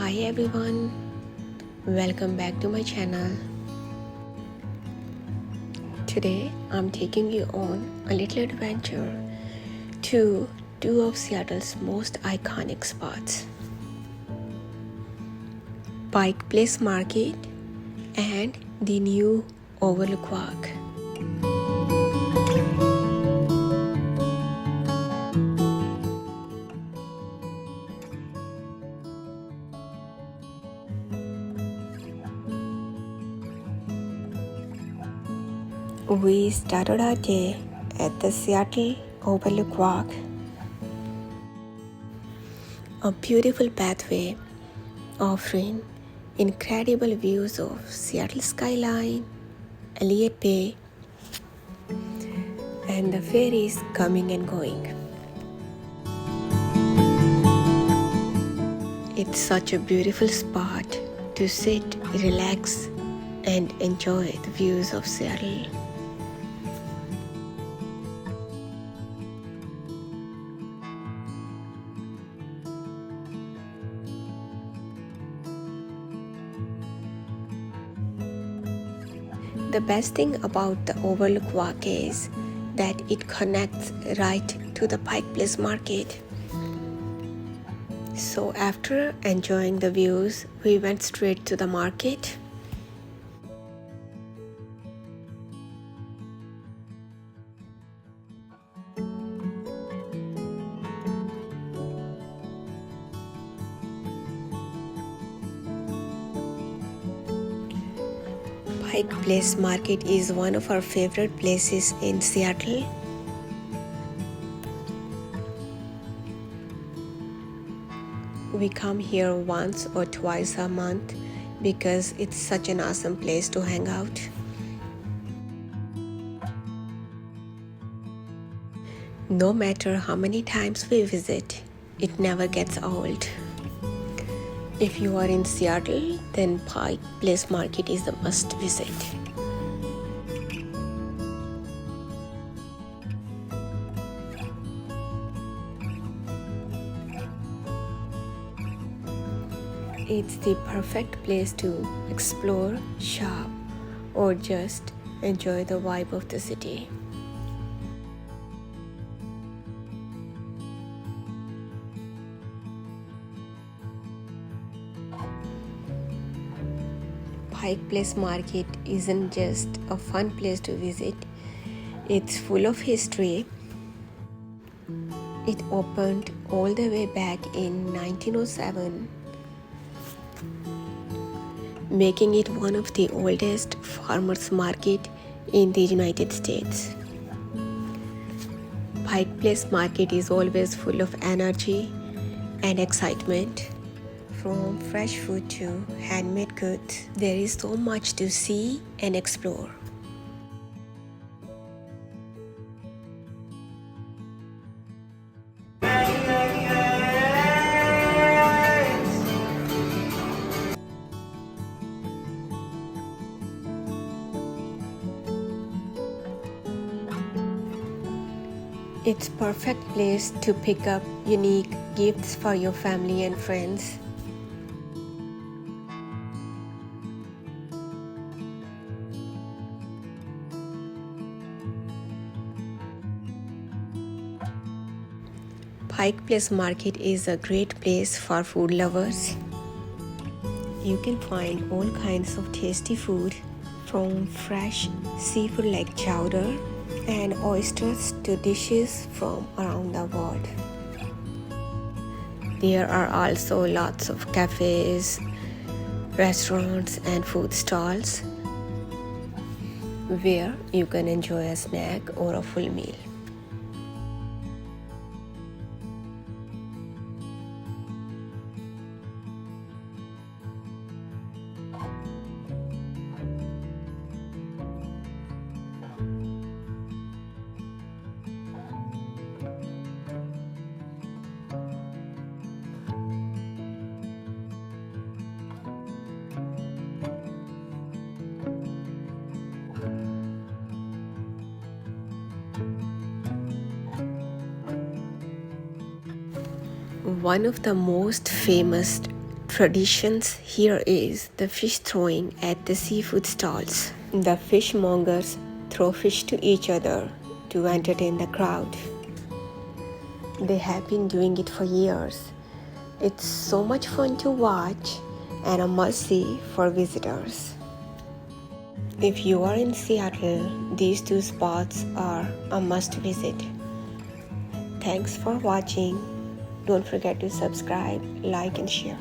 Hi everyone, welcome back to my channel. Today I'm taking you on a little adventure to two of Seattle's most iconic spots, Pike Place Market and the new Overlook Walk. We started our day at the Seattle Overlook Walk, a beautiful pathway offering incredible views of Seattle skyline, Elliott Bay, and the ferries coming and going. It's such a beautiful spot to sit, relax, and enjoy the views of Seattle. The best thing about the Overlook Walk is that it connects right to the Pike Place Market. So after enjoying the views, we went straight to the market. Pike Place Market is one of our favorite places in Seattle. We come here once or twice a month because it's such an awesome place to hang out. No matter how many times we visit, it never gets old. If you are in Seattle, then Pike Place Market is a must visit. It's the perfect place to explore, shop, or just enjoy the vibe of the city. Pike Place Market isn't just a fun place to visit, it's full of history. It opened all the way back in 1907, making it one of the oldest farmers market in the United States. Pike Place Market is always full of energy and excitement. From fresh food to handmade goods, there is so much to see and explore. It's perfect place to pick up unique gifts for your family and friends. Pike Place Market is a great place for food lovers. You can find all kinds of tasty food, from fresh seafood like chowder and oysters to dishes from around the world. There are also lots of cafes, restaurants, and food stalls where you can enjoy a snack or a full meal. One of the most famous traditions here is the fish throwing at the seafood stalls. The fishmongers throw fish to each other to entertain the crowd. They have been doing it for years. It's so much fun to watch and a must-see for visitors. If you are in Seattle, these two spots are a must-visit. Thanks for watching. Don't forget to subscribe, like, and share.